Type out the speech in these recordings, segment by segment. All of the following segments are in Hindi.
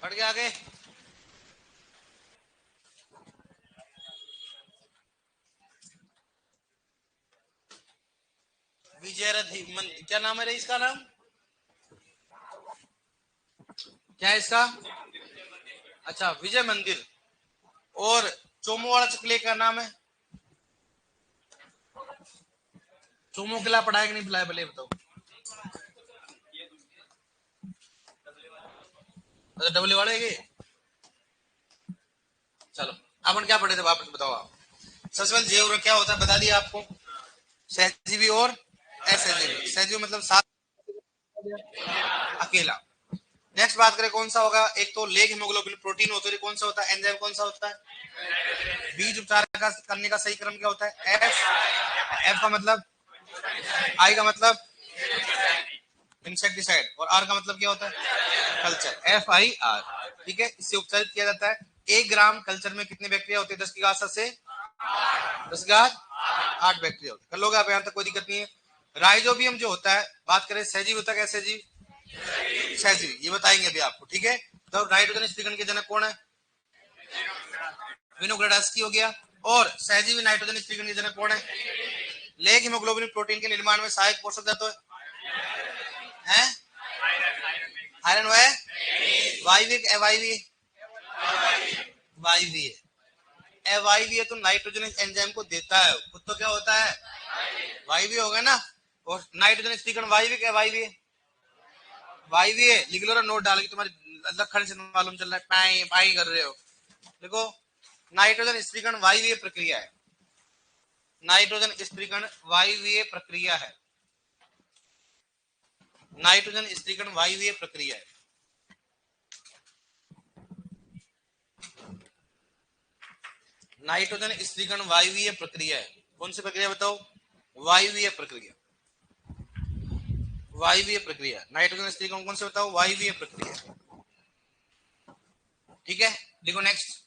बढ़ गया आगे। विजयरथी क्या नाम है रे इसका नाम? क्या है इसका? अच्छा विजय मंदिर। और चोमो वाला किले का नाम है? चोमो किला पढ़ाया कि नहीं पढ़ाया पहले बताओ। अच्छा डबले वाले के। चलो अपन क्या पढ़े थे वापस बताओ आप। सबसे पहले जे और क्या होता है बता दिया आपको। सहजीवी और असहजीवी। सहजीवी मतलब साथ अकेला। नेक्स्ट बात करें कौन सा होगा। एक तो लेग हीमोग्लोबिन प्रोटीन होता है, कौन सा होता है? एंजाइम कौन सा होता है? बीज उपचार का करने का सही क्रम क्या होता है? एफ। एफ का मतलब? आई का मतलब इंसेक्टिसाइड। और आर का मतलब क्या होता है? कल्चर। F I R. ठीक है, इससे उपचारित किया जाता है। 1 ग्राम कल्चर में कितने बैक्टीरिया होते हैं? 10 की घात 7 से 10 की घात 8 बैक्टीरिया होते हैं। कर लोगे आप यहाँ तक, कोई दिक्कत नहीं है। राइजोबियम जो होता है, बात करें सहजीवी होता है क्या? सहजीवी सहजीवी ये बताएंगे अभी आपको। ठीक है, तो नाइट्रोजन स्थिरीकरण के जनक कौन है? विनोग्रेडास्की हो गया। और सहजीवी नाइट्रोजन स्थिरीकरण के जनक कौन है? लेग हीमोग्लोबिन प्रोटीन के निर्माण में सहायक पोषक तत्व है? आयरन है? वायवीय अवायवीय? वायवीय। अवायवीय तो नाइट्रोजन एंजाइम को देता है, खुद तो क्या होता है? वायवीय होगा ना। और नाइट्रोजन स्थिरीकरण वायवीय क्या वायवीय? वायवीय। लिख लो ना नोट डाल के, तुम्हारे लखन से मालूम चल रहा है पाई पाई कर रहे हो। देखो नाइट्रोजन स्थिरीकरण वायवीय प्रक्रिया है। नाइट्रोजन स्थिरीकरण वायवीय प्रक्रिया है। नाइट्रोजन स्थिरीकरण वायवीय प्रक्रिया है। नाइट्रोजन स्थिरीकरण वायवीय प्रक्रिया है। कौन सी प्रक्रिया बताओ? वायवीय प्रक्रिया। वायवीय प्रक्रिया। नाइट्रोजन स्थिरीकरण कौन से बताओ? वायवीय प्रक्रिया। ठीक है, लिखो नेक्स्ट।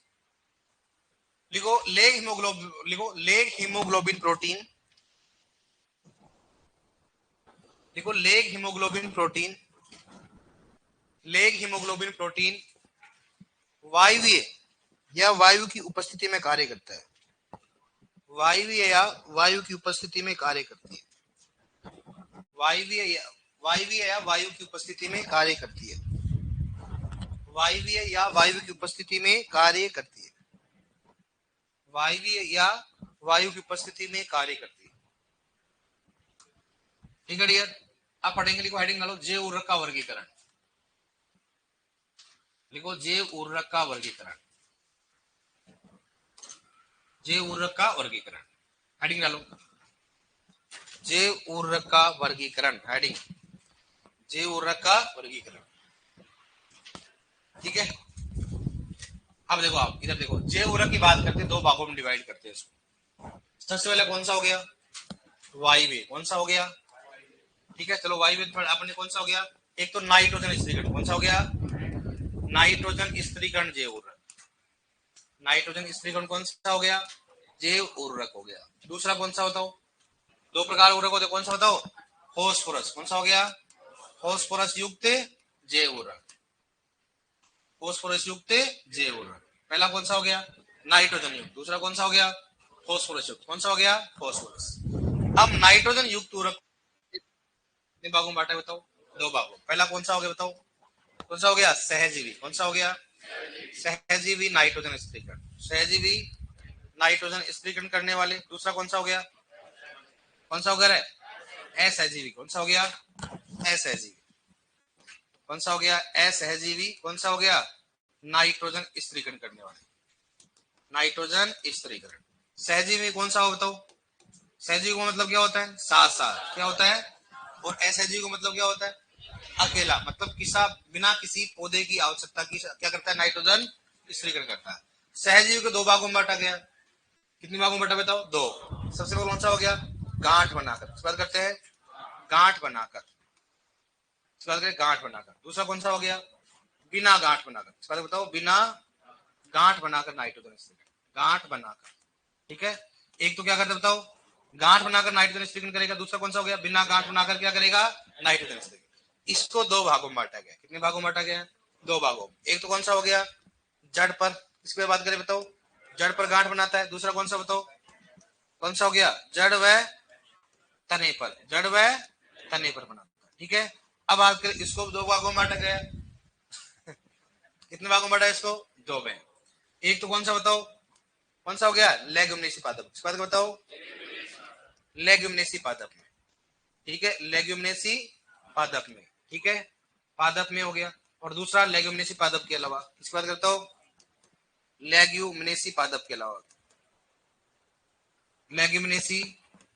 लिखो लेग हीमोग्लोबिन। लिखो लेग हीमोग्लोबिन प्रोटीन। लिखो leg haemoglobin protein. Leg haemoglobin protein वायवीय या वायु की उपस्थिति में कार्य करता है। वायवीय या वायु की उपस्थिति में कार्य करती है। वायवीय या वायु की उपस्थिति में कार्य करती है। वायवीय या वायु की उपस्थिति में कार्य करती है। वायवीय या वायु की उपस्थिति में कार्य करती है। ठीक है डियर, आप पढ़ेंगे। लिखो हेडिंग डालो जैव ऊर्वरक का वर्गीकरण। लिखो जैव ऊर्वरक का वर्गीकरण। जैव ऊर्वरक का वर्गीकरण हेडिंग डालो। जैव ऊर्वरक का वर्गीकरण हेडिंग। जैव ऊर्वरक का वर्गीकरण। ठीक है, अब देखो आप इधर देखो। जैव ऊर्वरक की बात करते हैं, 2 भागों में डिवाइड करते हैं इसको। सबसे पहले कौन सा हो गया? वायवीय। कौन सा हो गया? ठीक है, चलो वायवीय आपने कौन सा हो गया? एक तो नाइट्रोजन स्थिरीकरण। कौन सा हो गया? नाइट्रोजन स्थिरीकरण जैव ऊर्वरक। नाइट्रोजन स्थिरीकरण कौन सा हो गया? जैव ऊर्वरक हो गया। दूसरा कौन सा बताओ? 2 प्रकार ऊर्वरक होते, कौन सा बताओ? फॉस्फोरस। कौन सा हो गया? फॉस्फोरस युक्त जैव ऊर्वरक। फॉस्फोरस युक्त जैव ऊर्वरक। पहला कौन सा हो गया? नाइट्रोजन युक्त। दूसरा कौन सा हो गया? फॉस्फोरस युक्त। कौन सा हो गया? फॉस्फोरस। अब नाइट्रोजन युक्त ऊर्वरक कितने भागों में बांटा है बताओ? 2 भागों। पहला कौन सा हो गया बताओ? कौन सा हो गया? सहजीवी। कौन सा हो गया? सहजीवी नाइट्रोजन स्थिरीकरण। सहजीवी नाइट्रोजन स्थिरीकरण करने वाले। दूसरा कौन सा हो गया? कौन सा हो गया? असहजीवी। कौन सा हो गया? असहजीवी। कौन सा हो गया? असहजीवी। कौन सा हो गया? नाइट्रोजन स्थिरीकरण करने वाले। नाइट्रोजन स्थिरीकरण। सहजीवी कौन सा हो बताओ? सहजीवी को मतलब क्या होता है? साथ साथ। क्या होता है? और असहजीवी को मतलब क्या होता है? अकेला। मतलब बिना किसी पौधे की आवश्यकता की क्या करता है? नाइट्रोजन स्थिरीकरण करता है। सहजीवी को 2 भागों में बांटा गया। कितनी भागों में बांटा बताओ? 2। सबसे पहले कौन सा हो गया? गांठ बनाकर। बात करते हैं गांठ बनाकर। गांठ बनाकर। दूसरा कौन सा हो गया? बिना गांठ बनाकर। बताओ बिना गांठ बनाकर नाइट्रोजन स्थिरीकरण। गांठ बनाकर। ठीक है, एक तो क्या करता बताओ? गांठ बनाकर नाइट्रोजन स्थिरीकरण करेगा। दूसरा कौन सा हो गया? बिना गांठ बनाकर क्या करेगा? नाइट्रोजन स्थिरीकरण। इसको 2 भागों में बांटा गया। कितने भागों में बांटा गया? दो भागों में। एक तो कौन सा हो गया, जड़ पर, इस पे बात करें बताओ, जड़ पर गांठ बनाता है। दूसरा कौन सा बताओ, कौन सा हो गया, जड़ व तने पर, जड़ व तने पर बनाता है। ठीक है, अब बात करें इसको दो भागों में बांटा गया, कितने भागों में बांटा इसको, दो में। एक तो कौन सा बताओ, कौन सा हो गया, लेग्यूमिनेसी पादप, इस बात को बताओ, लेग्यूमिनेसी पादप में। ठीक है, लेग्यूमिनेसी पादप में। ठीक है, पादप में हो गया। और दूसरा लेग्यूमिनेसी पादप के अलावा, इस बात करता हूं, लेग्यूमिनेसी पादप के अलावा, लेग्यूमिनेसी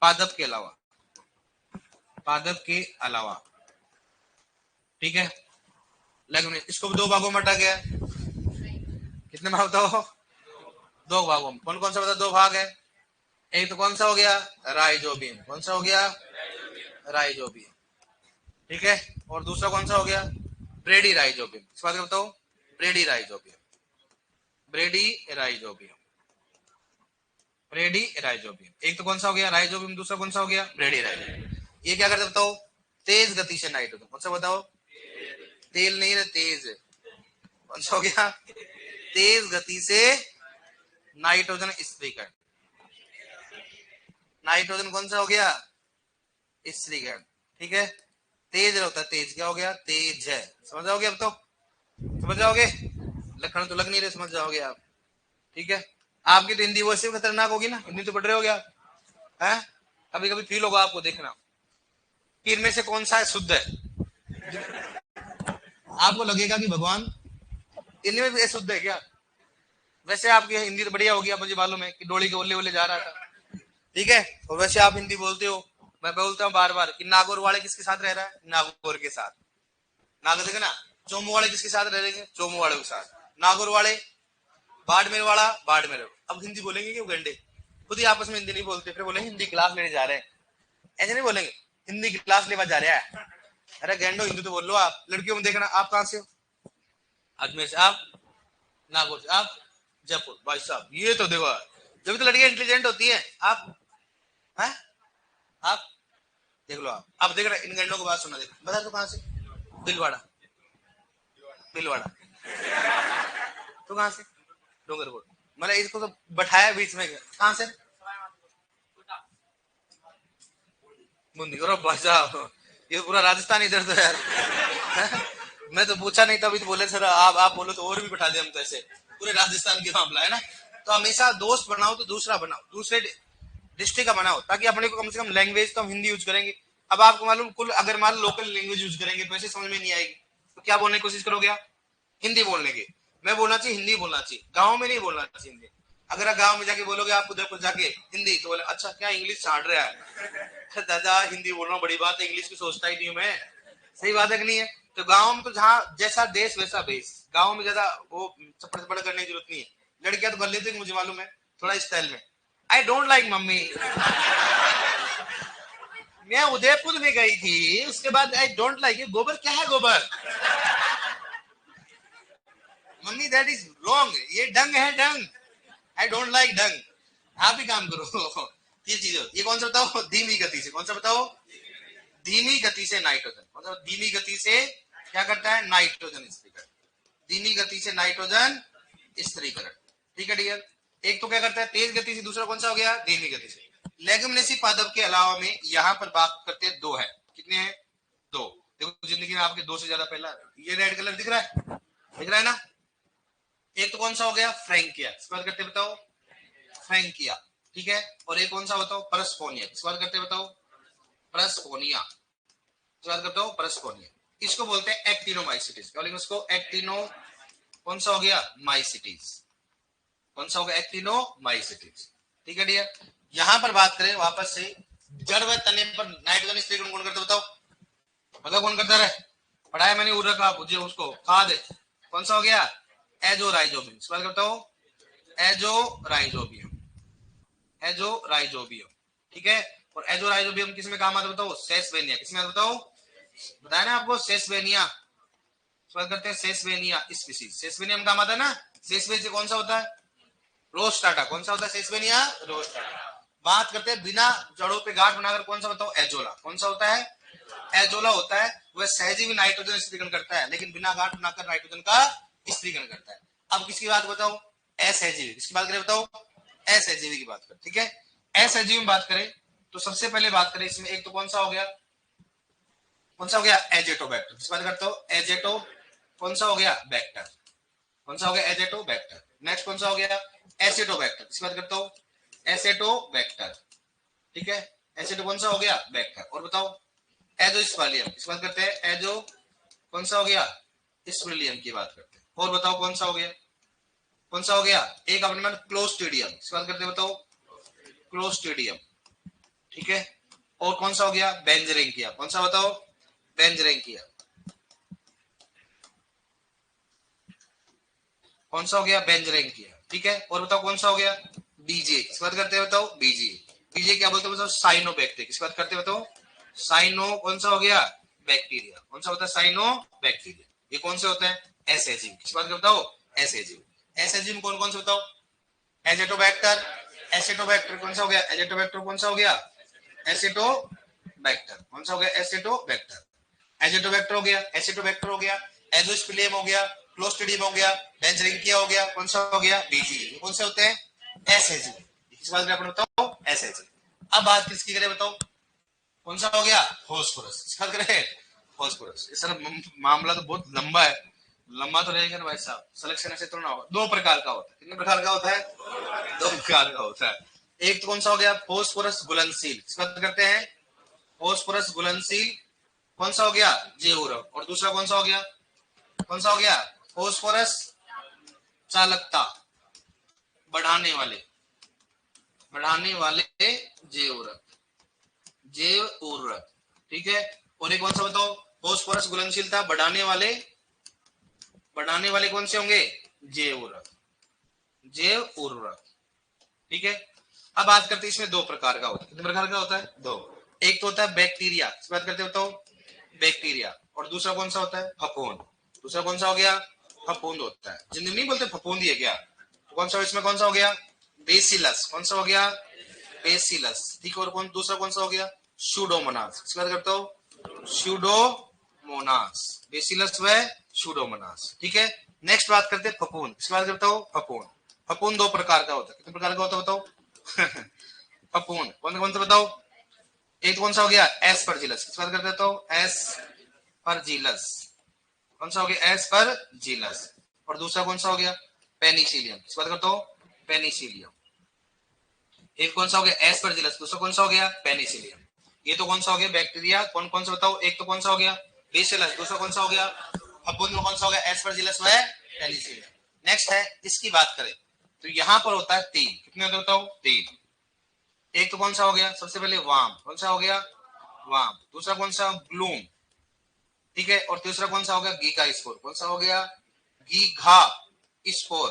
पादप के अलावा, पादप के अलावा। ठीक है, लेग्यूमिनेसी, इसको दो भागों में बांटा गया, कितने भाग बताओ, दो भागों में। कौन कौन सा बता, दो भाग है। एक तो कौन सा हो गया, राइजोबियम, कौन सा हो गया, राइजोबियम। ठीक है, और दूसरा कौन सा हो गया, ब्रेडी राइजोबियम, इस बात को बताओ, ब्रेडी राइजोबियम, ब्रेडी राइजोबियम, ब्रेडी राइजोबियम। एक तो कौन सा हो गया, राइजोबियम, दूसरा कौन सा हो गया, ब्रेडी राइजोबियम। ये क्या करते बताओ, तेज गति से नाइट्रोजन, कौन सा बताओ, तेल नहीं है, तेज, कौन सा हो गया, तेज गति से नाइट्रोजन स्त्रीकरण। नाइट्रोजन कौन सा हो गया, स्त्रीकरण। ठीक है, तेज होता है, तेज क्या हो गया, तेज है, समझ जाओगे अब तो, समझ जाओगे, लक्षण तो लग नहीं रहे, समझ जाओगे आप। ठीक है, आपकी तो हिंदी वैसे खतरनाक होगी ना, हिंदी तो पढ़ रहे हो गया है, कभी कभी फील होगा आपको, देखना कि इनमें से कौन सा है शुद्ध है, आपको लगेगा कि भगवान इनमें भी शुद्ध है क्या। वैसे आपकी हिंदी तो बढ़िया होगी, मुझे मालूम है कि डोली के ओले ओले जा रहा था। ठीक है, और वैसे आप हिंदी बोलते हो, मैं बोलता हूँ बार बार कि नागौर वाले किसके साथ रह रहा है, नागौर के साथ, नागौर देखे ना, चोमू वाले किसके साथ रह रहे हैं, चोमू वाले के साथ, नागौर वाले, बाड़मेर वाला बाड़मेर। अब हिंदी बोलेंगे क्यों गंडे, खुद ही आपस में हिंदी नहीं बोलते, फिर बोलेंगे हिंदी क्लास लेने जा रहे हैं, ऐसे नहीं बोलेंगे, हिंदी क्लास लेवा जा रहा है। अरे गैंडो, हिंदी तो बोल लो आप। लड़कियों में देखना, आप कहाँ से हो, अजमेर से, आप नागौर से, आप जयपुर। भाई साहब ये तो देखो, जब तो लड़कियां इंटेलिजेंट होती है, हैं आप देख लो आप। अब देख रहे इन गंडों को बात सुना, देख बता तू कहाँ से, बिलवाड़ा, बिलवाड़ा, तू कहाँ से, डूंगरपुर, मतलब इसको तो बैठाया बीच में, कहाँ से, बूंदी। और भाई साहब ये पूरा राजस्थान इधर तो यार मैं तो पूछा नहीं था, अभी तो बोले सर आप बोलो तो और भी बैठा दे हम, तो ऐसे पूरे राजस्थान की मामला है ना। तो हमेशा दोस्त बनाओ तो दूसरा बनाओ, दूसरे डिस्ट्रिक्ट का बनाओ, ताकि अपने को कम से कम लैंग्वेज तो हम हिंदी यूज करेंगे। अब आपको मालूम, कुल अगर मान लो लोकल लैंग्वेज यूज करेंगे तो ऐसे समझ में नहीं आएगी, तो क्या बोलने की कोशिश करोगे आप, हिंदी बोलने की। मैं बोलना चाहिए हिंदी बोलना चाहिए, गाँव में नहीं बोलना चाहिए हिंदी। अगर आप गाँव में जाके बोलोगे आप उधर जाके हिंदी, तो बोले अच्छा क्या इंग्लिश छाड़ रहा है दादा, हिंदी बोल रहा हूँ, बड़ी बात है, इंग्लिश की सोचता ही नहीं हूँ मैं। सही बात है कि नहीं है। तो गाँव में तो जहाँ जैसा देश वैसा बेस, गाँव में ज्यादा वो चप्पड़ चप्पड़ करने की जरूरत नहीं है। लड़कियां तो कर लेती है, मुझे मालूम है, थोड़ा स्टाइल में, आई डोंट लाइक मम्मी। मैं उदयपुर में गई थी, उसके बाद आई डोंट लाइक, गोबर क्या है गोबर, मम्मी दैट इज रॉन्ग, ये डंग है डंग, आई डोंट लाइक डंग। आप भी काम करो ये चीज। ये कौन सा बताओ, धीमी गति से, कौन सा बताओ, धीमी गति से नाइट्रोजन, मतलब धीमी गति से क्या करता है, नाइट्रोजन स्त्रीकरण, धीमी गति से नाइट्रोजन स्त्रीकरण। ठीक है डियर, एक तो क्या करता है तेज गति से, दूसरा कौन सा हो गया, धीमी गति से। लेग्यूमिनेसी पादप के अलावा में यहाँ पर बात करते हैं दो है, कितने हैं, दो। देखो जिंदगी में आपके दो से ज्यादा पहला, ये रेड कलर दिख रहा है, दिख रहा है ना। एक तो कौन सा हो गया, फ्रैंकिया, इस बात करते बताओ, फ्रैंकिया। ठीक है, और एक कौन सा बताओ, परस्पोनिया, इस बात करते बताओ, परस्पोनिया, इस बात करते हो, परस्पोनिया। इसको बोलते हैं एक्टिनोमाइसिटीज, क्या बोलेंगे उसको, एक्टिनो, कौन सा हो गया, माइसिटीज, कौन सा हो गया, एक्टिनोमाइसिटीज। ठीक है डियर, यहां पर बात करें वापस से, जड़ व तने पर नाइट्रोजन स्त्रीकरण कौन करता बताओ, मतलब कौन करता रहे, पढ़ाया मैंने उर्वरक आप उसको खाद, कौन सा हो गया, एजोराइजोबियम, इस बात करता हूं, एजोराइजोबियम, एजोराइजोबियम। ठीक है, और एजोराइजोबियम किस में काम आता है बताओ, सेसवेनिया, किस में आता बताओ, बताया ना आपको, सेसवेनिया, बात करते हैं सेसवेनिया स्पीसीज, सेसवेनिया में काम आता है ना। सेसवेनिया कौन सा होता है, रोस्टाटा, कौन सा होता है सेसवेनिया, रोस्टाटा। बात करते हैं बिना जड़ों पे गांठ बनाकर, कौन सा बताओ, एजोला, कौन सा होता है, एजोला होता है वह सहजीवी नाइट्रोजन स्त्रीकरण करता है, लेकिन बिना गांठ बनाकर नाइट्रोजन का स्त्रीकरण करता है। अब किसकी बात बताओ? असहजीवी। किसकी बात करें बताओ? असहजीवी की बात करें। ठीक है, असहजीवी में बात करें तो सबसे पहले बात करें इसमें एक तो कौन सा हो गया, कौन सा हो गया? एजेटोबैक्टर। किस बात करते हो? एजेटो कौन सा हो गया? बैक्टर। कौन सा हो गया? एजेटोबैक्टर। नेक्स्ट कौन सा हो गया? एसिटोबैक्टर। किस बात करते हो? एसिटोबैक्टर। ठीक है, एसिटो कौन सा हो गया? बैक्टर। और बताओ एजोस्पर्मियम। किस बात करते हैं? एजो कौन सा हो गया? स्पर्मियम की बात करते हैं। और बताओ कौन सा हो गया? कौन सा हो गया? एक अपने मन क्लोस्ट्रीडियम। किस बात करते हैं बताओ? क्लोस्ट्रीडियम। ठीक है, और कौन सा हो गया? बेंजरेंकिया। कौन सा बताओ? बेंजरेंकिया। कौन सा हो गया? बेंजरेंकिया। ठीक है, और बताओ कौन सा हो गया? बीजे। किस बात करते हैं बताओ? बीजे। बीजे क्या बोलते हैं बताओ? साइनोबैक्टीरिया। किस बात करते हैं बताओ? साइनो कौन सा हो गया? बैक्टीरिया। कौन सा होता है? Cyanobacteria. ये कौन से होते हैं? एसएजीव। किस बात करते बताओ? एसएजीव। एसएजीव में कौन कौन से बताओ? एजेटोबैक्टर। एसिटोबैक्टर कौन सा हो गया? एजेटोबैक्टर कौन सा हो गया? एसिटोबैक्टर। कौन सा हो गया? एसिटोबैक्टर। एजेटोबैक्टर हो गया, एसिटोबैक्टर हो गया, एजोस्पिलियम हो गया, क्लोस्ट्रीडियम हो गया, बेंजरेंकिया हो गया, कौन सा हो गया? बीजी। कौन से होते हैं? एसएजी। किस बात में बताओ? एसएजी। अब बात किसकी करें बताओ? कौन सा हो गया? फास्फोरस। किस बात करें? फास्फोरस। ये सर मामला तो बहुत लंबा है, लंबा तो रहेगा ना भाई साहब, सिलेक्शन ऐसे तो ना होगा। दो प्रकार का होता है। कितने प्रकार का होता है? दो प्रकार का होता है। एक तो कौन सा हो गया? फास्फोरस घुलनशील। किस बात करते हैं? फास्फोरस घुलनशील। कौन सा हो गया? जैवउर्वरक। और दूसरा कौन सा हो गया? कौन सा हो गया? फास्फोरस चालकता बढ़ाने वाले, बढ़ाने वाले जैवउर्वरक, जैवउर्वरक। ठीक है, और एक कौन सा बताओ? फास्फोरस घुलनशीलता बढ़ाने वाले कौन से होंगे? जैवउर्वरक, जैवउर्वरक। ठीक है, अब बात करते हैं इसमें दो प्रकार का होता है। कितने प्रकार का होता है? दो। एक तो होता है बैक्टीरिया। इस बात करते बताओ? बैक्टीरिया। और दूसरा कौन सा होता है? फफूंद। दूसरा कौन सा हो गया? फफूंद होता है। जिंदगी नहीं बोलते फफूंद ही है क्या? तो कौन सा इसमें कौन सा हो गया? बेसिलस। कौन सा हो गया? बेसिलस। ठीक है, और कौन दूसरा कौन सा हो गया? सूडोमोनास। इस बात करते हो? सूडोमोनास। बेसिलस व सूडोमोनास। ठीक है, नेक्स्ट बात करते हैं फफूंद। इस बात करते हो? फफूंद। फफूंद दो प्रकार का होता है। कितने प्रकार का होता है बताओ? फफूंद कौन सा बताओ? एक कौन सा हो गया? एस्परजिलस। किस बात करते हो? एस्परजिलस। कौन सा हो गया? एस्परजिलस। और दूसरा कौन सा हो गया? पेनिसिलियम। किस बात करते हो? पेनिसिलियम। एक कौन सा हो गया? एस्परजिलस। दूसरा कौन सा हो गया? पेनिसिलियम। ये तो कौन सा हो गया? बैक्टीरिया। कौन कौन सा बताओ? एक तो कौन सा हो गया? बेसिलस। दूसरा कौन सा हो गया? फफूंद में कौन सा हो गया? एस्परजिलस व पेनिसिलियम। नेक्स्ट है इसकी बात करें तो यहां पर होता है तीन। कितने होते बताओ? तीन। एक तो कौन सा हो गया? सबसे पहले वाम। कौन सा हो गया? वाम। दूसरा कौन सा? ग्लूम। ठीक है, और तीसरा कौन सा हो गया? Giga spore. कौन सा हो गया? गीघा स्पोर।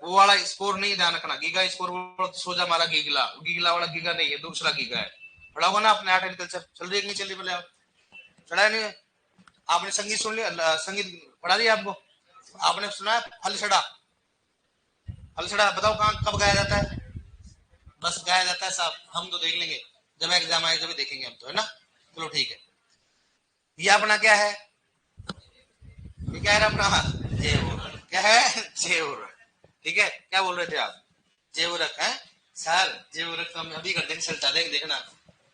वो वाला स्पोर नहीं, ध्यान रखना। गीगा स्पोर सोजा मारा गीगला, गीगला वाला गीगा नहीं है, दूसरा गीगा है। पढ़ा होगा ना आपने आर्ट एंड कल्चर। चल रही है नहीं चल रही? पहले आप चढ़ा नहीं है? आपने संगीत सुन लिया? संगीत पढ़ा दिया आपको? आपने सुना है फलसड़ा? फलसड़ा बताओ कहाँ कब गाया जाता है? बस गाया जाता है साहब, हम तो देख लेंगे जब एग्जाम आए जब देखेंगे हम तो, है ना? चलो ठीक है, ये अपना क्या है? ये क्या है अपना? जेवरक। क्या है? जेवरक। ठीक है, क्या बोल रहे थे आप? जेवरक है सर? जेवरक तो हम अभी कर देंगे, चलता देंगे, देखना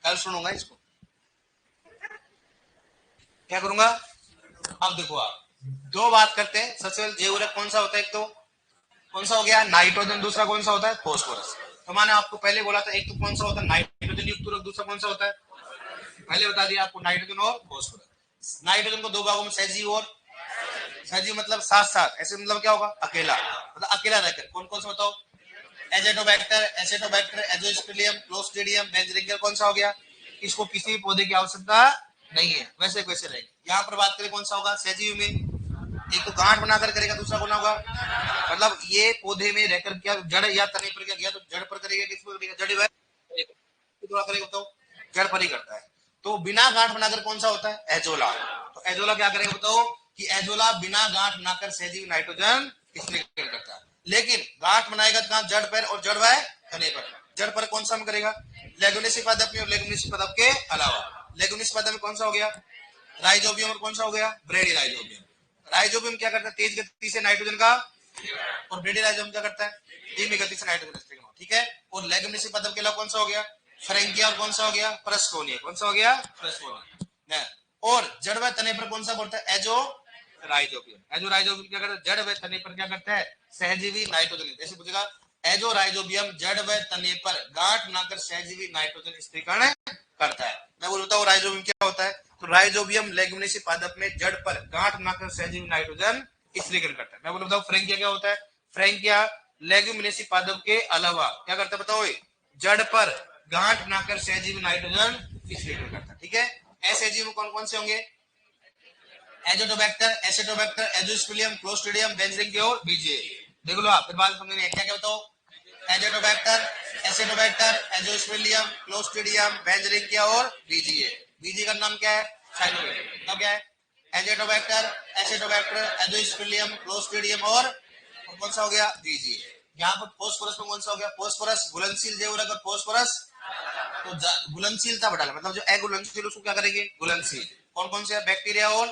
कल सुनूंगा इसको। क्या करूंगा? अब देखो आप दो बात करते हैं। सबसे पहले जेवरक कौन सा होता है? एक तो कौन सा हो गया? नाइट्रोजन। दूसरा कौन सा होता है? फास्फोरस। तो मैंने आपको पहले बोला था एक तो कौन सा होता है? नाइट्रोजन युक्त उर्वरक। दूसरा कौन सा होता है? पहले बता दिया आपको, नाइट्रोजन और फास्फोरस। नाइट्रोजन को दो भागों में सजीव और सजीव मतलब साथ साथ, ऐसे मतलब क्या होगा? अकेला, मतलब अकेला रहकर। कौन कौन सा बताओ? Azotobacter, Acetobacter, Azospirillum, Clostridium, Beijerinckia. कौन सा हो गया? इसको किसी भी पौधे की आवश्यकता नहीं है, वैसे कैसे रहेंगे। यहाँ पर बात करें कौन सा होगा? सजीव में एक तो गांठ बनाकर करेगा, दूसरा कौन होगा? मतलब ये पौधे में रहकर क्या जड़ या तने पर क्या गया तो जड़ पर करेगा, किस पर करेगा? जड़ थोड़ा करेगा बताओ? जड़ पर ही करता है। तो बिना गांठ बनाकर कौन सा होता है? एजोला। तो एजोला क्या करेगा बताओ? कि एजोला बिना गांठ बनाकर सहजीव नाइट्रोजन स्थिरीकरण करता है, लेकिन गांठ बनाएगा कहां? जड़ पर, और जड़ वह तने पर। जड़ पर कौन सा करेगा? लेगुमिनेसी पादप में, और लेगुमिनेसी पादप के अलावा। लेगुमिनेसी पादप में कौन सा हो गया? राइजोबियम। और कौन सा हो गया? ब्रेडी राइजोबियम। राइजोबियम क्या करता है? तेज गति से नाइट्रोजन का, और ब्रेडी राइजोबियम क्या करता है? धीमी गति से नाइट्रोजन स्थिरीकरण। ठीक है। और लेगुमिनेसी पादप के अलावा कौन सा हो गया? फ्रैंकिया। और कौन सा हो गया? परस्कोनिया। कौन सा हो गया? परस्कोनिया। और जड़ व तने पर कौन सा बढ़ता है? Azo rhizobium. एजो राइजोबियम क्या करता है? जड़ व तने पर क्या करता है? सहजीवी नाइट्रोजन। जैसे पूछेगा एजो राइजोबियम जड़ व तने पर गांठ बनाकर सहजीवी नाइट्रोजन स्थिरीकरण करता है। मैं बोलता हूँ राइजोबियम क्या होता है? तो राइजोबियम लेगुमिनेसी पादप में जड़ पर गांठ बनाकर सहजीवी नाइट्रोजन स्थिरीकरण करता है। मैं बोलता हूँ फ्रैंकिया क्या होता है? फ्रैंकिया लेगुमिनेसी पादप के अलावा क्या करता है बताओ? जड़ पर गांठ बनाकर सहजीवी नाइट्रोजन स्थिरीकरण करता है। ठीक है। असहजीवी कौन कौन से होंगे? एजोटोबैक्टर, एसिटोबैक्टर, एजोस्पिलियम, क्लोस्ट्रिडियम, बेंजरिंगिया और बीजीए। देख लो आप, फिर बात समझने क्या क्या बताओ? एजोटोबैक्टर, एसिटोबैक्टर, एजोस्पिलियम, क्लोस्ट्रिडियम, बेंजरिंगिया और बीजीए। बीजीए का नाम क्या है? साइनोबैक्टर। नाम क्या है? एजोटोबैक्टर, एसिटोबैक्टर, एजोस्पिलियम, क्लोस्ट्रिडियम और कौन सा हो गया? बीजीए। यहाँ पर फोस्फोरस में कौन सा हो गया? फोस्फोरस घुलनशील जैवरक और फोस्फोरस तो घुलनशीलता बढ़ा, मतलब जो अघुलनशील उसको क्या करेंगे? घुलनशील। कौन कौन से? बैक्टीरिया और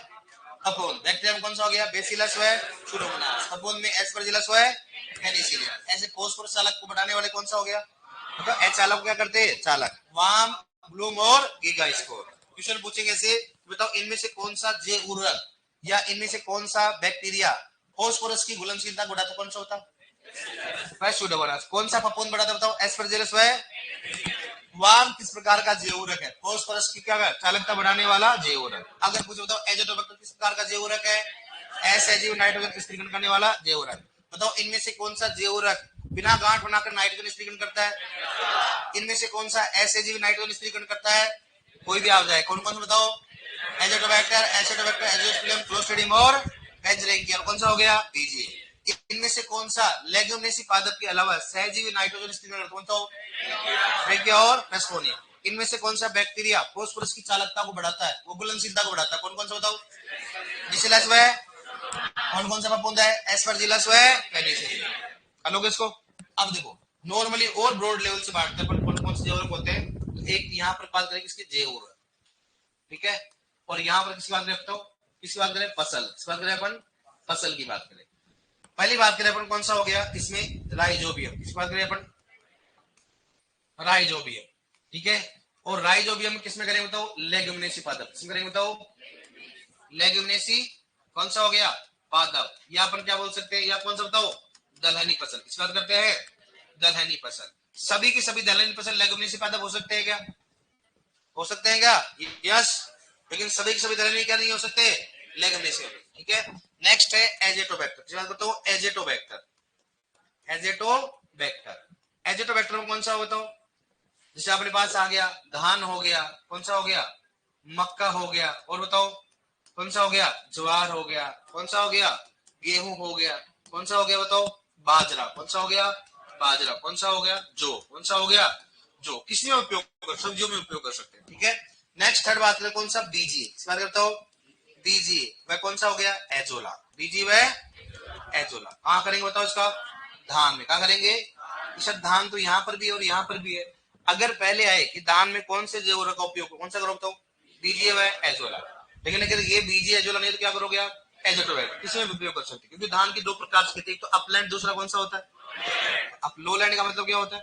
कपोन। बैक्टीरिया में कौन सा हो गया? बेसिलस व सुडोमोनास। कपोन में एस्परजिलस व पेनिसिलियम। ऐसे फोस्फोरस चालक को बढ़ाने वाले कौन सा हो गया? मतलब एच चालक क्या करते हैं? चालक वार्म, ब्लूम और गीगा स्कोर। क्वेश्चन पूछेंगे से बताओ इनमें से कौन सा जैव उर्वरक या इनमें से कौन सा बैक्टीरिया फोस्फोरस की घुलनशीलता बढ़ाता? कौन सा होता? सुडोमोनास। कौन सा फफूंद बढ़ाता बताओ? एस्परजिलस व वार्म किस प्रकार का जैवउर्वरक है? फोस्फोरस की क्या चालकता बढ़ाने वाला जैवउर्वरक। अगर कुछ बताओ एजोटोबैक्टर किस प्रकार का जैवउर्वरक है? असहजीव नाइट्रोजन स्थिरीकरण करने वाला जैवउर्वरक। बताओ इनमें से कौन सा जैवउर्वरक बिना गांठ बनाकर नाइट्रोजन स्थिरीकरण करता है? इनमें से कौन सा असहजीव नाइट्रोजन स्थिरीकरण करता है? कोई भी आ जाए। कौन कौन बताओ? एजोटोबैक्टर, एसिटोबैक्टर, एजोस्पिलियम, क्लोस्ट्रिडियम और बेंजरिंगिया। कौन सा हो गया? बीजीए। इनमें से कौन सा लेगुमिनेसी पादप के अलावा सहजीवी नाइट्रोजन स्थिरीकरण कौन सा हो? फ्रैंकिया और परस्कोनिया। इनमें से कौन सा बैक्टीरिया फोस्फोरस की चालकता को बढ़ाता है? वो घुलनशीलता को बढ़ाता है। कौन कौन सा बताओ? बेसिलस व कौन कौन सा फफूंद है? एस्परजिलस व पेनिसिलियम। हेलो इसको। अब देखो नॉर्मली और ब्रॉड लेवल से बांटते हैं कौन कौन से जैवउर्वरक होते हैं। तो एक यहाँ पर बात करेंगे इसके जैवउर्वरक। ठीक है। और यहाँ पर किसकी बात करें बताओ? किसकी बात करें? फसल। किस बात करें अपन? फसल की बात करें। पहली बात करें अपन कौन सा हो गया इसमें? राइजोबियम। किस बात करें अपन? राइजोबियम। ठीक है। और राइजोबियम किसमें करेंगे बताओ? लेगुमिनेसी पादप। किसमें करेंगे बताओ? लेगुमिनेसी कौन सा हो गया? पादप। या अपन क्या बोल सकते हैं? या कौन सा बताओ? दलहनी फसल। किस बात करते हैं? दलहनी फसल। सभी की सभी दलहनी फसल लेगुमिनेसी पादप हो सकते हैं क्या? हो सकते हैं क्या? यस। लेकिन सभी के सभी दलहनी क्या नहीं हो सकते? लेगुमिनेसी। ठीक है। नेक्स्ट है एजेटोबैक्टर। किस बात करते हो? एजेटोबैक्टर। एजेटोबैक्टर। एजेटोबैक्टर में कौन सा हो बताओ? जैसे अपने पास आ गया धान हो गया, कौन सा हो गया? मक्का हो गया। और बताओ कौन सा हो गया? ज्वार हो गया। कौन सा हो गया? गेहूं हो गया। कौन सा हो गया बताओ? बाजरा। कौन सा हो गया? बाजरा। कौन सा हो गया? जौ। कौन सा हो गया? जौ। किसमें उपयोग कर? सब्जियों में उपयोग कर सकते हैं। ठीक है। नेक्स्ट थर्ड बात करें कौन सा? बीजी। इस बात करता हूं बीजी वह कौन सा हो गया? एजोला। बीजी वह एजोला। कहां करेंगे बताओ इसका? धान में। कहा करेंगे? सर धान तो यहाँ पर भी है और यहाँ पर भी है। अगर पहले आए कि धान में कौन से जैवउर्वरक का उपयोग कौन सा करो बताओ? बीजी व एजोला। लेकिन अगर ये बीजी एजोला नहीं तो क्या करोगे आप? एजेटोबैक्टर। किसमें उपयोग कर सकते? क्योंकि धान की दो प्रकार की खेती, एक तो अपलैंड, दूसरा कौन सा होता है? अब लोलैंड का मतलब क्या होता है?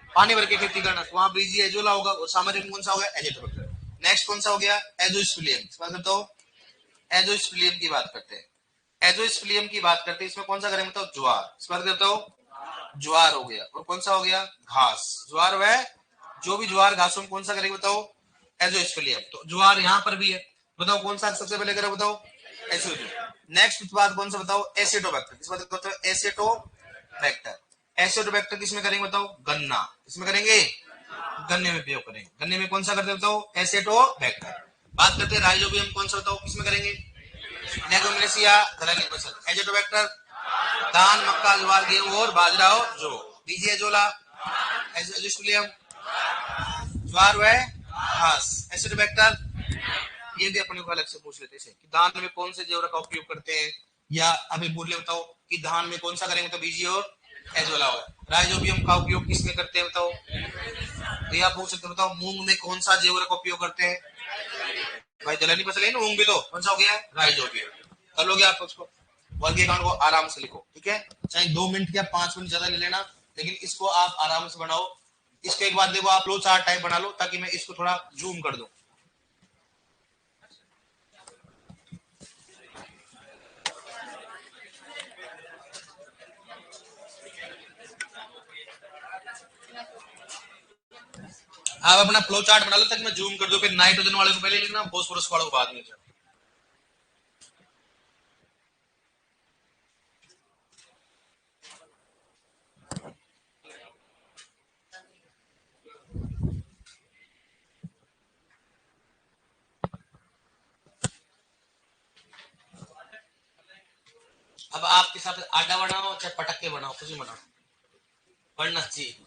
पानी भर के खेती करना। तो वहां बीजी एजोला होगा और सामग्री में कौन सा होगा? एजेटोबैक्टर। नेक्स्ट कौन सा हो गया? एजोस्पिलियम। इस बात करता हूँ एजोस्पिलियम की बात करते हैं। एजोस्पिलियम की बात करते हैं। इसमें कौन सा करेंगे बताओ? ज्वार। इस बात करता हूँ ज्वार हो गया। और कौन सा हो गया? घास। ज्वार वह जो भी ज्वार घासों में कौन सा करेंगे बताओ? एजोस्पिलियम। तो ज्वार यहाँ पर भी है। बताओ कौन सा सबसे पहले करें बताओ? एजोस्पिलियम। नेक्स्ट बात कौन सा बताओ? एसिटोबैक्टर। किस बात करते हो? एसिटोबैक्टर। एसिटोबैक्टर किसमें करेंगे बताओ? गन्ना। किसमें करेंगे? गन्ने में उपयोग करेंगे। गन्ने में कौन सा करते बताओ? एसिटोबैक्टर। बात करते हैं राइजोबियम। कौन सा बताओ? किसमें करेंगे? लेगुमिनेसिया दलहनी फसल। एजेटोबैक्टर धान, मक्का, ज्वार, गेहूं और बाजरा और जौ। बीजी एजोला, एजोस्पिलियम ज्वार व घास। एसिडोबैक्टर ये भी अपने को अलग से पूछ लेते हैं कि धान में कौन से जैवउर्वरक का उपयोग करते हैं, या अभी बोल बताओ कि धान में कौन सा करेंगे तो बीजी और एजोला हो। राइजोबियम का उपयोग किसमें करते हैं बताओ? तो यह पूछ सकते बताओ मूंग में कौन सा जैवउर्वरक का उपयोग करते हैं? भाई दलहनी फसल है ना, मूंग भी तो कौन सा हो गया, राइज हो गया। कर लोगे आप उसको, वर्गीय कारण को आराम से लिखो, ठीक है, चाहे 2 मिनट या 5 मिनट ज्यादा ले लेना, लेकिन इसको आप आराम से बनाओ। इसके एक बाद देखो आप लो 4 टाइम बना लो, ताकि मैं इसको थोड़ा जूम कर दूं। आप अपना फ्लो चार्ट बना लो, ताकि मैं जूम कर दूं, फिर नाइट्रोजन वाले को पहले लिखना, फॉस्फोरस वाले को बाद में लिखना। अब आपके साथ आटा बनाओ चाहे पटक्के बनाओ, कुछ भी बनाओ, पढ़ना चाहिए।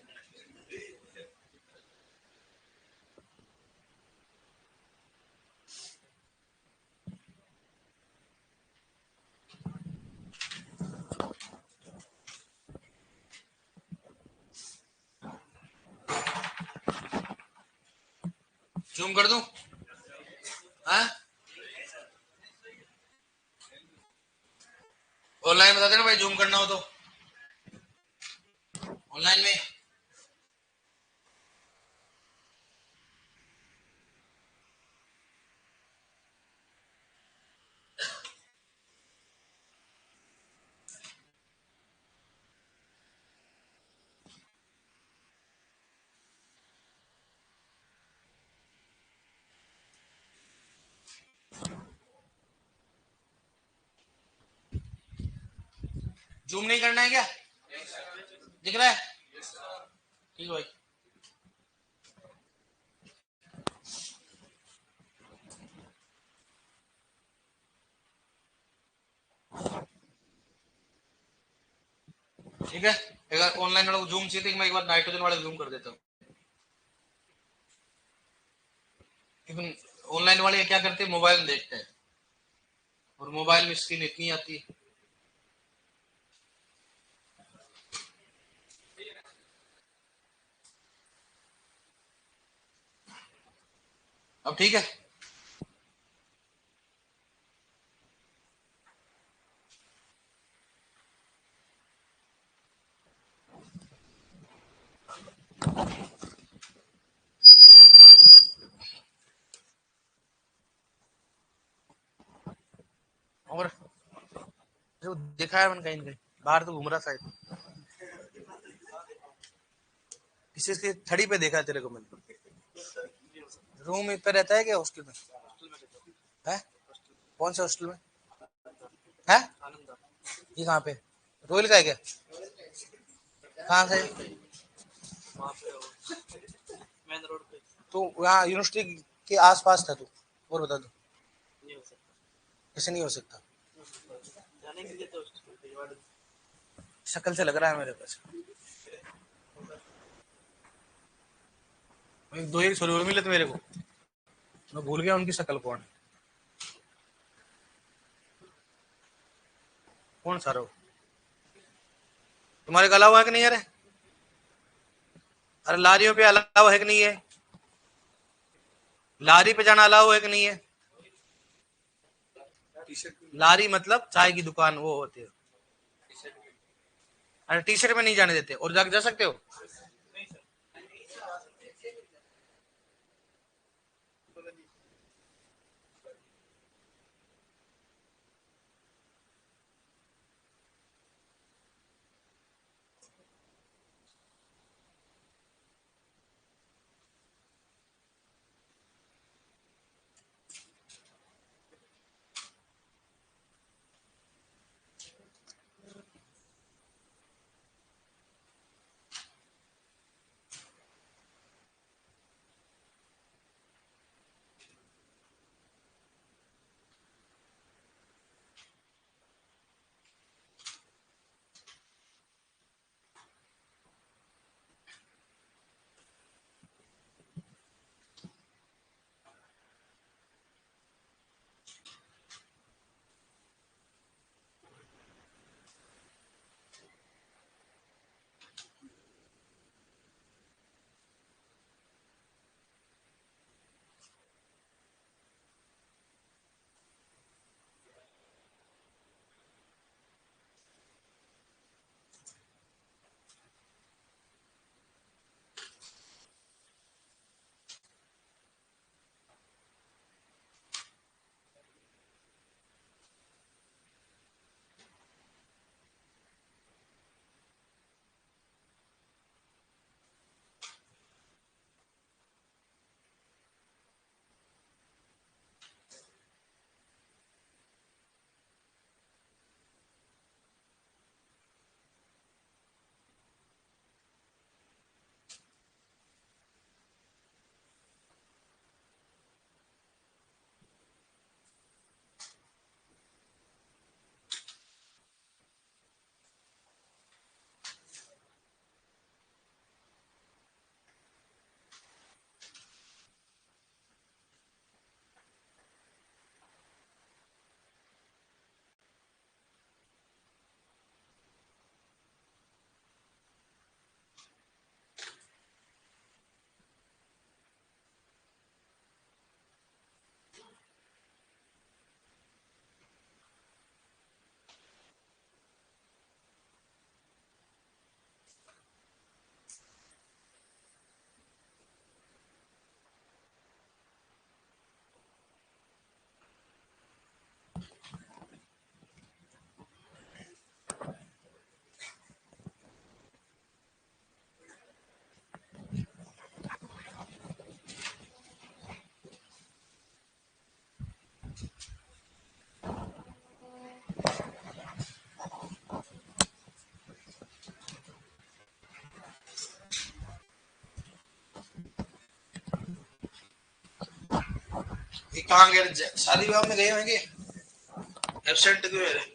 जूम कर दूं? ऑनलाइन बता देना भाई, जूम करना हो तो ऑनलाइन में। जूम नहीं करना है क्या, दिख रहा है? ठीक है भाई। ठीक है, अगर ऑनलाइन वालों को जूम चाहिए तो मैं एक बार नाइट्रोजन वाले जूम कर देता हूँ, क्योंकि ऑनलाइन वाले क्या करते हैं, मोबाइल में देखते हैं, और मोबाइल में स्क्रीन इतनी आती है। अब ठीक है, और जो देखा है मैंने कहीं कहीं, बाहर तो घूम रहा शायद, किसी की थड़ी पे देखा है तेरे को मैंने। रूम पे रहता है क्या हॉस्टल में? है? कौन से हॉस्टल में है? ये कहाँ पे, रोयल का है क्या? कहाँ से? तो यहाँ यूनिवर्सिटी के आसपास था तू, और बता दो। कैसे नहीं हो सकता, शक्ल से लग रहा है मेरे पास। दो एक छोरे और मिले थे मेरे को, मैं भूल गया उनकी शक्ल कौन है। कौन सा रहो, तुम्हारे गला हुआ है कि नहीं यार? अरे लारियों पे अलाव है कि नहीं है? लारी पे जाना अलाव है कि नहीं है? लारी मतलब चाय की दुकान वो होती है। अरे टी शर्ट में नहीं जाने देते, और जा सकते हो? ये कहाँ गए, शादी विवाह में गए होंगे, एब्सेंट क्यों है?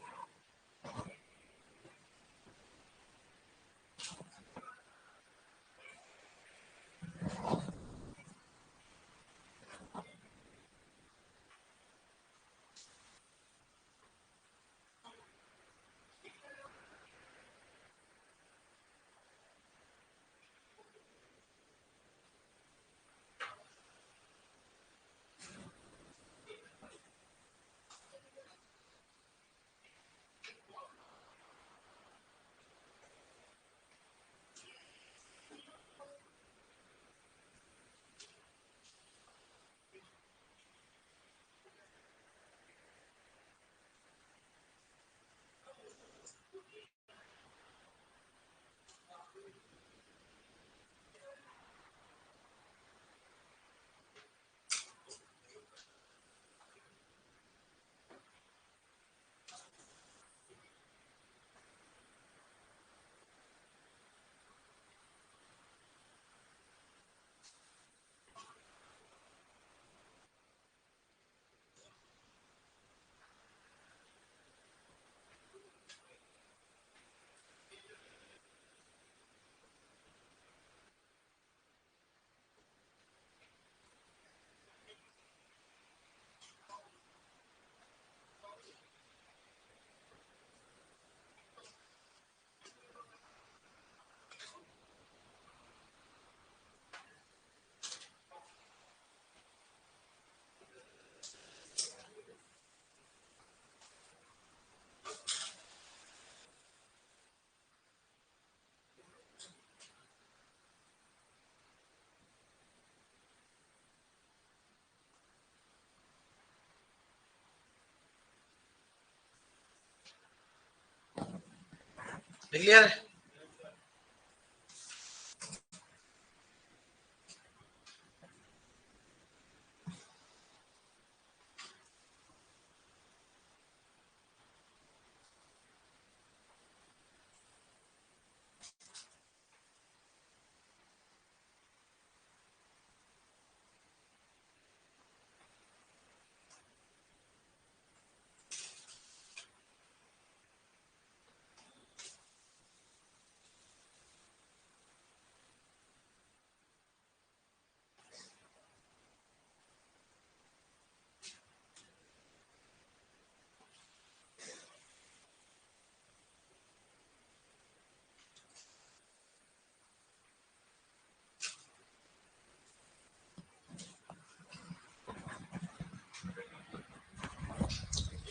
क्लियर?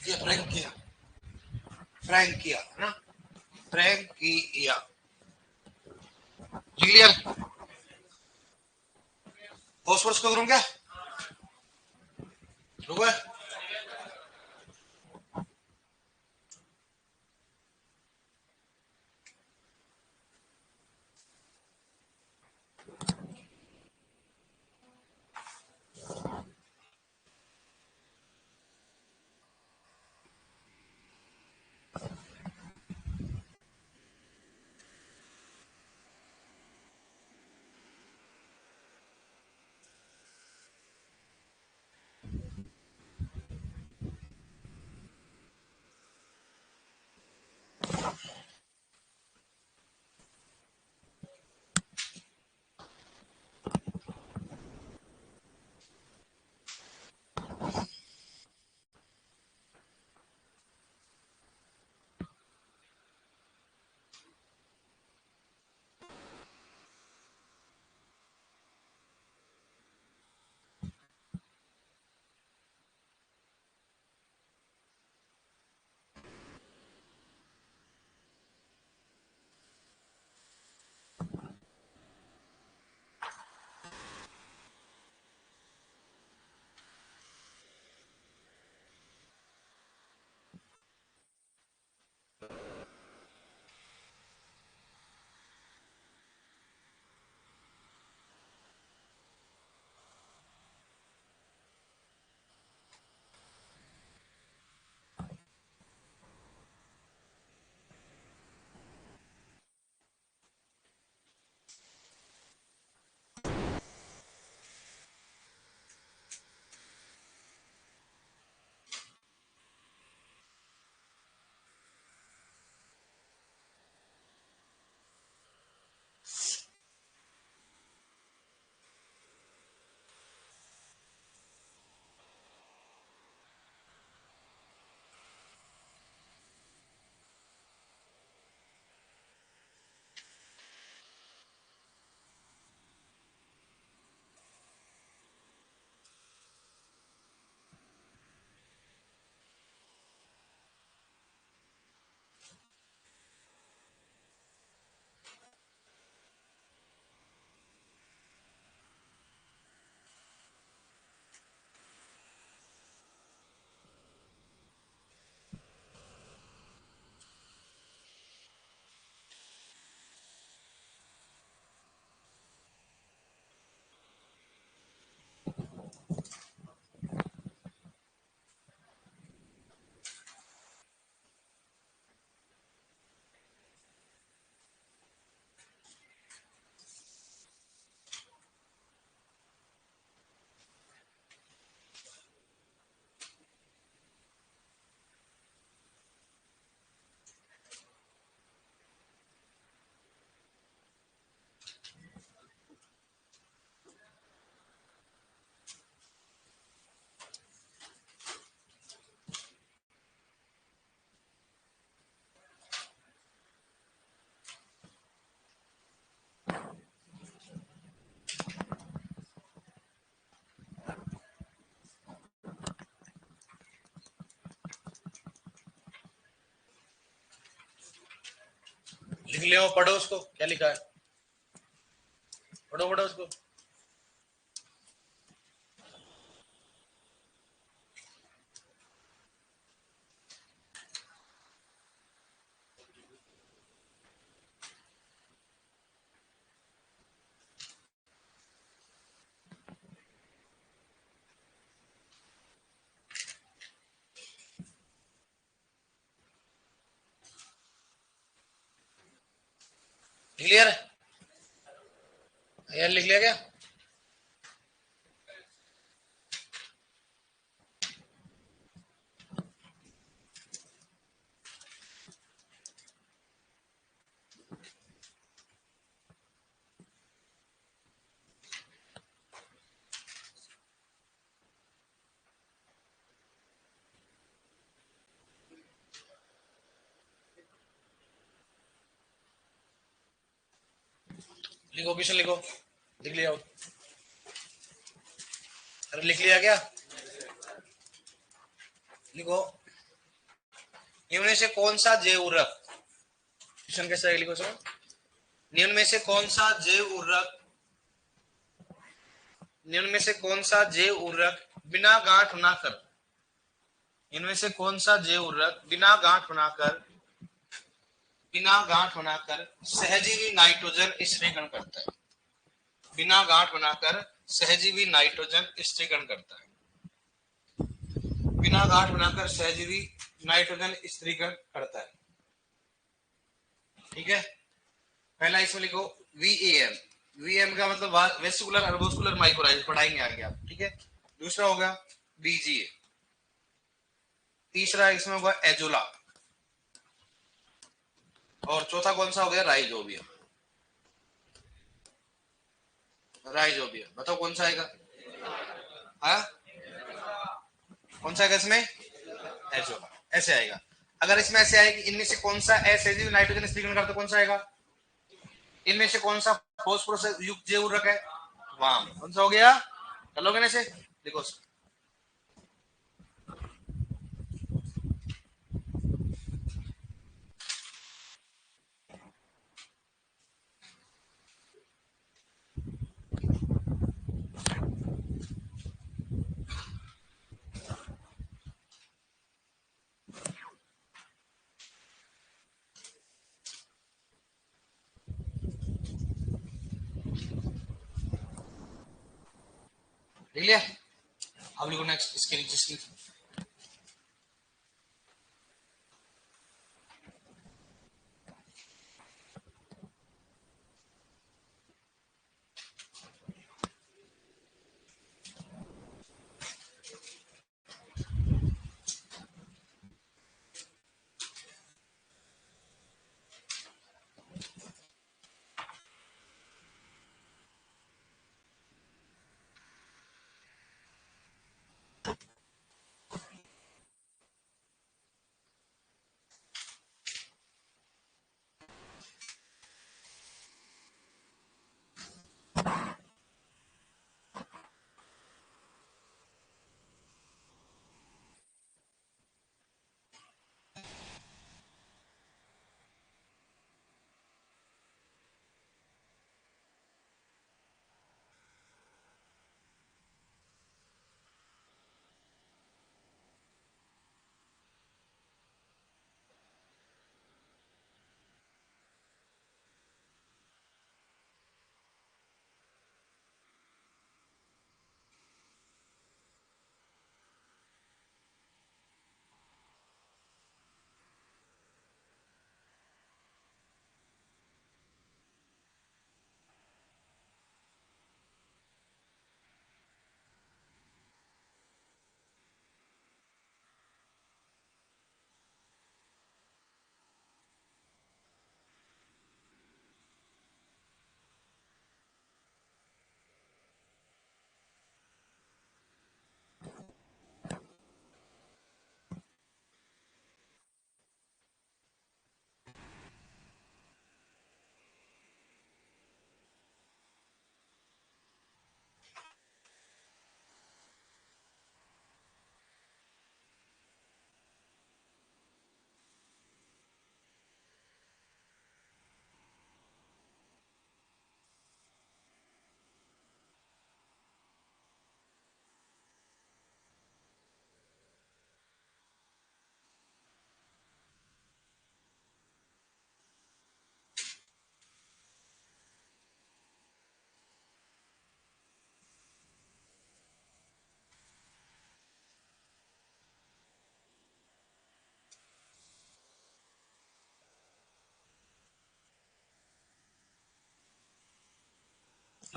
ये प्रैंक किया, प्रैंक किया है ना, प्रैंक किया। क्लियर? फॉस्फोरस को करूं क्या? रुको, लिख लिया हो, पढ़ो उसको, क्या लिखा है, पढ़ो पढ़ो उसको। क्लियर है यार, लिख लिया क्या? लिखो क्वेश्चन लिखो, लिख लिया हो? अरे लिख लिया क्या? लिखो, निम्न में से कौन सा जैव उर्वरक, क्वेश्चन कैसा है लिखो सर, निम्न में से कौन सा जैव उर्वरक, निम्न में से कौन सा जैव उर्वरक बिना गांठ बनाकर, इनमें से कौन सा जैव उर्वरक बिना गांठ बनाकर सहजीवी नाइट्रोजन स्थिरीकरण करता है, बिना गांठ बनाकर सहजीवी नाइट्रोजन स्थिरीकरण करता है, बिना गांठ बनाकर सहजीवी नाइट्रोजन स्थिरीकरण करता है। ठीक है, पहला इसमें लिखो VAM, VAM का मतलब वेसिकुलर अर्बोस्कुलर माइक्रोराइज, पढ़ाएंगे आगे आप। ठीक है, दूसरा होगा BGA, तीसरा इसमें होगा एजोला, और चौथा कौन सा हो गया, राइजोबियम, राइजोबियम। बताओ कौन सा आएगा? हाँ, कौन सा आएगा इसमें? एजोला, ऐसे आएगा। अगर इसमें ऐसे आएगा कि इनमें से कौन सा एसिड नाइट्रोजन स्थिरीकरण करता है, कौन सा आएगा? इनमें से कौन सा फॉस्फोरस युक्त जैव उर्वरक है? वाम। कौन सा हो गया? चलोगे ना से, देखो देख लिया। अब लिखो नेक्स्ट, इसके नीचे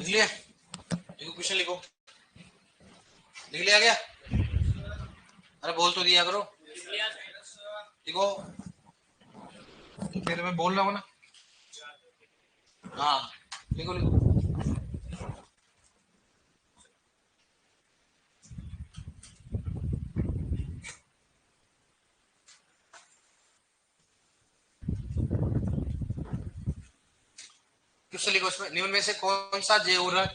लिख लिया? लिखो, क्वेश्चन लिखो। लिख लिया क्या? अरे बोल तो दिया करो। लिखो, फिर मैं बोल रहा हूँ ना। हाँ लिखो लिखो। क्वेश्चन लिखो, उसमें निम्न में से कौन सा जैव उर्वरक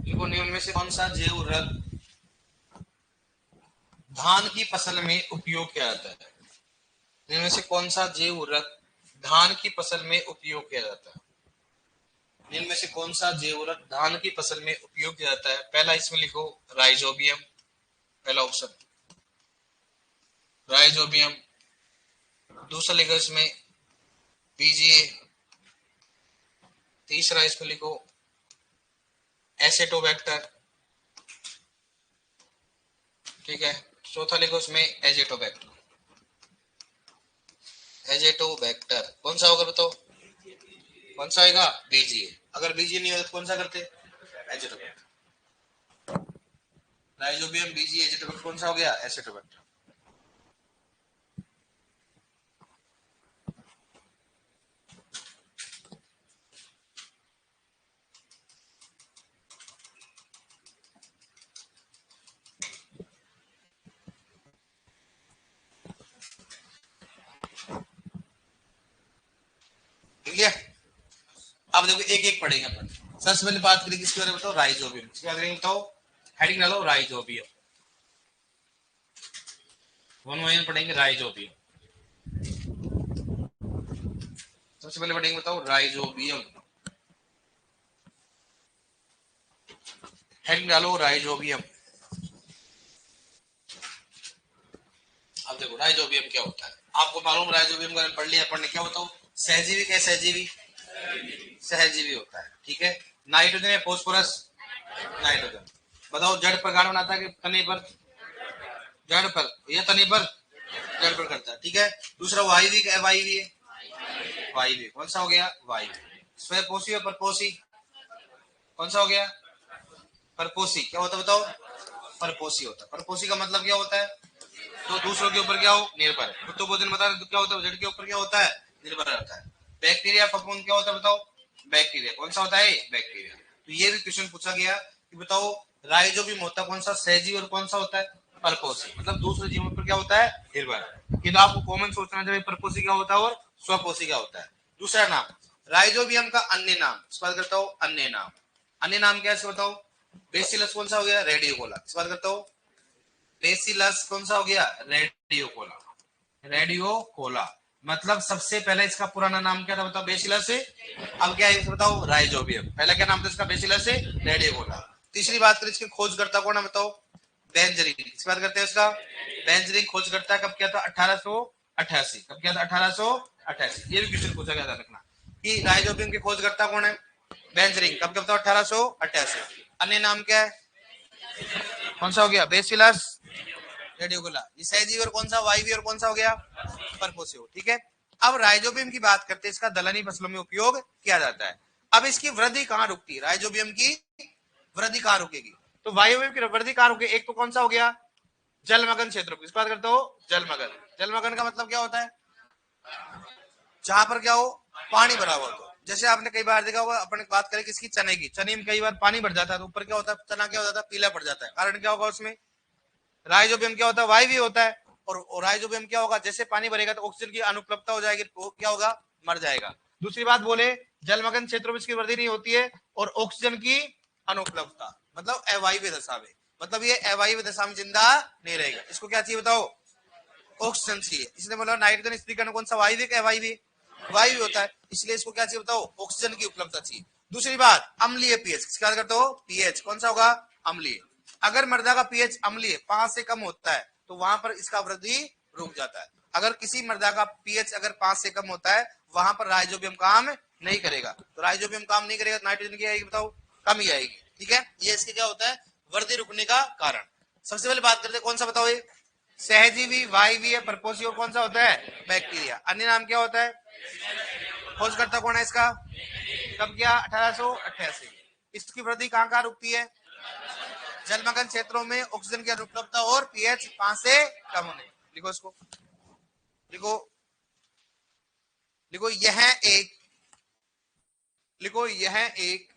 लिखो, निम्न में से कौन सा जैव उर्वरक धान की फसल में उपयोग किया जाता है? इनमें से कौन सा जैव उर्वरक धान की फसल में उपयोग किया जाता है? इनमें से कौन सा जैव उर्वरक धान की फसल में उपयोग किया जाता है? पहला इसमें लिखो राइजोबियम, पहला ऑप्शन राइजोबियम। दूसरा लिखो इसमें बीजीए। तीसरा इसमें लिखो एसेटोबैक्टर, ठीक है। चौथा लिखो इसमें एजेटोबैक्टर। एजेटोबैक्टर कौन सा होगा बताओ? कौन सा आएगा? बीजीए। अगर बीजीए नहीं होता तो कौन सा करते? एजेटोबैक्टर। राइजोबियम, बीजीए, एजेटोबैक्टर, कौन सा हो गया? एसेटोबैक्टर। ठीक है, अब देखो एक एक पढ़ेंगे अपन। सबसे पहले बात करेंगे किसके बारे में बताओ? राइजोबियम। किसके बारे में बताओ? हेडिंग डालो राइजोबियम। वन वन पढ़ेंगे राइजोबियम। सबसे पहले पढ़ेंगे बताओ राइजोबियम। हेडिंग डालो राइजोबियम। अब देखो राइजोबियम क्या होता है, आपको मालूम राइजोबियम का पढ़ लिया अपन ने। क्या बताओ? सहजीवी। क्या सहजीवी? सहजीवी होता है, ठीक है। नाइट्रोजन या फोस्फोरस? नाइट्रोजन। बताओ जड़ पर गाढ़ बनाता है कि तने पर? जड़ पर या तने पर? जड़ पर करता है, ठीक है। दूसरा वायवी का वायवी है? वायवी। कौन सा हो गया? वायवी। स्वयपोषी और परपोषी? कौन सा हो गया? परपोषी। क्या होता है बताओ? परपोषी होता है। परपोषी का मतलब क्या होता है? तो दूसरों के ऊपर क्या हो? निर्भर। तो बोधन बता रहे क्या होता है? जड़ के ऊपर क्या होता है? निर्भर रहता है। बैक्टीरिया फफूंद क्या होता है बताओ? बैक्टीरिया। कौन सा होता है? बैक्टीरिया। तो ये भी क्वेश्चन पूछा गया कि बताओ राइजोबियम होता कौन सा? सहजीवी। और कौन सा होता है? परपोषी। मतलब दूसरे जीवों पर क्या होता है? निर्भर। किंतु आपको कॉमन सोचना चाहिए परपोषी क्या होता है और स्वपोषी क्या होता है। दूसरा नाम राइजोबियम का अन्य नाम, इस बात करता हूँ अन्य नाम। अन्य नाम क्या है बताओ? बेसिलस। कौन सा हो गया? रेडियोकोला। इस बात करता हूँ बेसिलस। कौन सा हो गया? रेडियोकोला। रेडियोकोला। मतलब सबसे पहले इसका पुराना नाम क्या था बताओ? बेसिलस से। अब क्या है बताओ? राइजोबियम। पहला क्या नाम था इसका? बेसिलस से रेडियोकोला। तीसरी बात करें इसके खोजकर्ता कौन है बताओ? बेंजरिन। इस बात करते हैं इसका बेंजरिन खोजकर्ता कब किया था? 1888। कब किया था? 1888। ये भी क्वेश्चन पूछा गया था, रखना कि राइजोबियम के खोजकर्ता कौन है? बेंजरिन। कब कब था? 1888। अन्य नाम क्या है? कौन सा हो गया? बेसिलस रेडियोकुला। ये सहजीवी और कौन सा? वायवी। और कौन सा हो गया? परपोसिव, ठीक है। अब राइजोबियम की बात करते हैं, इसका दलहनी फसलों में उपयोग किया जाता है। अब इसकी वृद्धि कहाँ रुकती है? राइजोबियम की वृद्धि कहाँ रुकेगी? तो वायुबियम की वृद्धि कहाँ रुकेगी? एक तो कौन सा हो गया? जलमग्न क्षेत्रों की। इस बात करते हो जलमग्न। जलमग्न का मतलब क्या होता है? जहां पर क्या हो? पानी भरा हुआ हो। जैसे आपने कई बार देखा होगा, अपन बात करें किसकी? चने की। चने में कई बार पानी भर जाता है तो ऊपर क्या होता है? चना क्या हो जाता है? पीला पड़ जाता है। कारण क्या होगा उसमें? राइजोबियम क्या होता है? वायवी होता है। और राइजोबियम क्या होगा? जैसे पानी भरेगा तो ऑक्सीजन की अनुपलब्धता हो जाएगी, तो क्या होगा? मर जाएगा। दूसरी बात बोले जलमग्न क्षेत्रों में इसकी वृद्धि नहीं होती है और ऑक्सीजन की अनुपलब्धता, मतलब अवायवीय दशा में। मतलब ये अवायवीय दशा में जिंदा नहीं रहेगा। इसको क्या चाहिए बताओ? ऑक्सीजन चाहिए। इसलिए बोला नाइट्रोजन स्त्रीकरण कौन सा? वायवी का अवायवी? वायु होता है। इसलिए इसको क्या चाहिए बताओ? ऑक्सीजन की उपलब्धता चाहिए। दूसरी बात अम्लीय पीएच। किसका करते हो? पीएच। कौन सा होगा? अम्लीय। अगर मृदा का पीएच अम्लीय 5 से कम होता है तो वहां पर इसका वृद्धि रुक जाता है। अगर किसी मृदा का पीएच अगर 5 से कम होता है वहां पर राइजोबियम काम नहीं करेगा। तो राइजोबियम काम नहीं करेगा, नाइट्रोजन की आएगी बताओ? कम ही आएगी, ठीक है। ये इसके क्या होता है? वृद्धि रुकने का कारण। सबसे पहले बात करते हैं कौन सा बताओ? ये सहजीवी, वायवीय, परपोषी और कौन सा होता है? बैक्टीरिया। अन्य नाम क्या होता है? खोजकर्ता कौन है इसका? कब किया? 1888। इसकी वृद्धि कहां कहां रुकती है? जलमग्न क्षेत्रों में ऑक्सीजन की अनुपलब्धता और पीएच 5 से कम होने। लिखो इसको, लिखो, लिखो यह एक, लिखो यह एक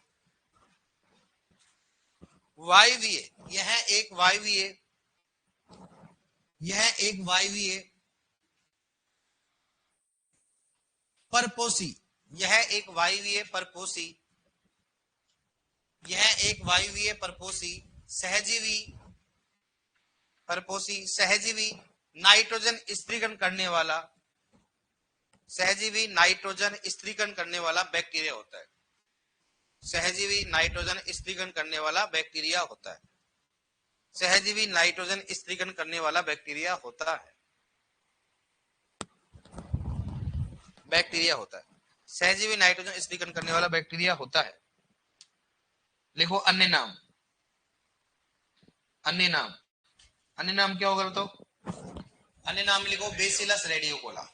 वायवीय, यह एक वायवीय, यह एक वायवीय परपोषी, यह एक वायवीय परपोषी, यह एक वायवीय परपोषी सहजीवी, परपोषी सहजीवी नाइट्रोजन स्त्रीकरण करने वाला, सहजीवी नाइट्रोजन स्त्रीकरण करने वाला बैक्टीरिया होता है। सहजीवी नाइट्रोजन स्त्रीकरण करने वाला बैक्टीरिया होता है। सहजीवी नाइट्रोजन स्त्रीकरण करने वाला बैक्टीरिया होता है, बैक्टीरिया होता है। सहजीवी नाइट्रोजन स्त्रीकरण करने वाला बैक्टीरिया होता है। लिखो अन्य नाम, अन्य नाम, अन्य नाम क्या होगा तो? अन्य नाम लिखो बेसिलस रेडियोकोला,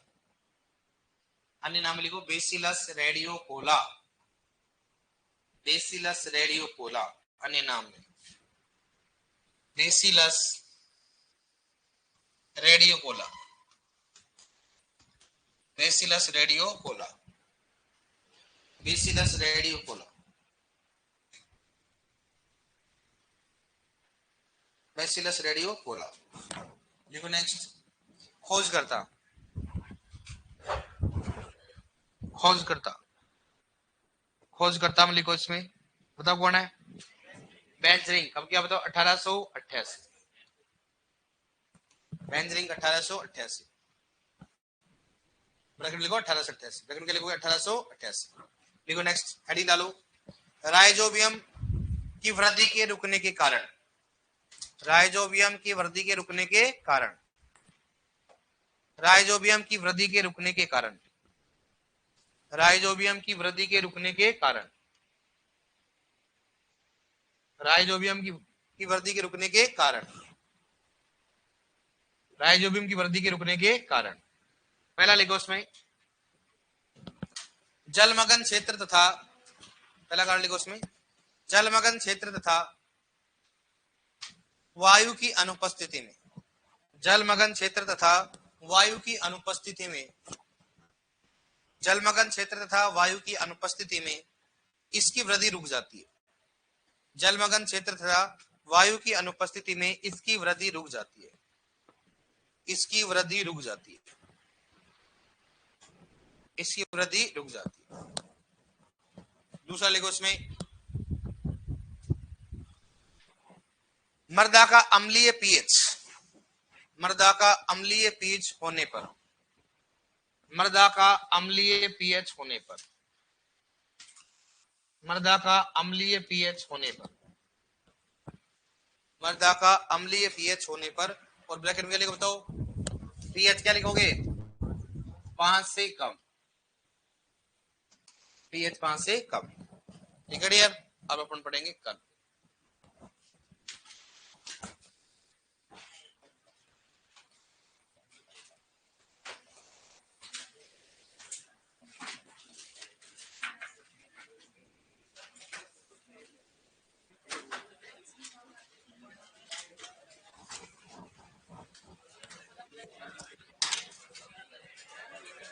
अन्य नाम लिखो बेसिलस रेडियोकोला, बेसिलस रेडियोकोला अन्य नाम है बेसिलस रेडियोकोला, बेसिलस रेडियोकोला, बेसिलस रेडियोकोला, बेसिलस रेडियोकोला। लिखो नेक्स्ट, खोजकर्ता, खोजकर्ता, खोजकर्ता में लिखो इसमें, बताओ कौन है? बेंजरिंग। कब क्या बताओ? 1888। बेंजरिंग 1888, ब्रैकेट लिखो 1888, ब्रैकेट के लिखोगे 1888। लिखो नेक्स्ट, हेडिंग डालो, राइजोबियम की वृद्धि के रुकने के कारण, राइजोबियम की वृद्धि के रुकने के कारण, राइजोबियम की वृद्धि के रुकने के कारण, राइजोबियम की वृद्धि के रुकने के कारण, राइजोबियम की वृद्धि के रुकने के कारण, राइजोबियम की वृद्धि के रुकने के कारण। पहला लिखो उसमें, जलमग्न क्षेत्र तथा, पहला कारण लिखो उसमें, जलमग्न क्षेत्र तथा वायु की अनुपस्थिति में, जलमग्न क्षेत्र तथा वायु की अनुपस्थिति में, जलमग्न क्षेत्र तथा वायु की अनुपस्थिति में इसकी वृद्धि रुक जाती है। जलमग्न क्षेत्र तथा वायु की अनुपस्थिति में इसकी वृद्धि रुक जाती है, इसकी वृद्धि रुक जाती है, इसकी वृद्धि रुक जाती है। दूसरा लिखो इसमें, मृदा का अम्लीय पीएच, मृदा का अम्लीय पीएच होने पर, मृदा का अम्लीय पीएच होने पर, मृदा का अम्लीय पीएच होने पर, मृदा का अम्लीय पीएच होने पर, और ब्रैकेट में लिखो, बताओ पीएच क्या लिखोगे? 5 से कम, पीएच 5 से कम। ठीक है डियर, अब अपन पढ़ेंगे कल।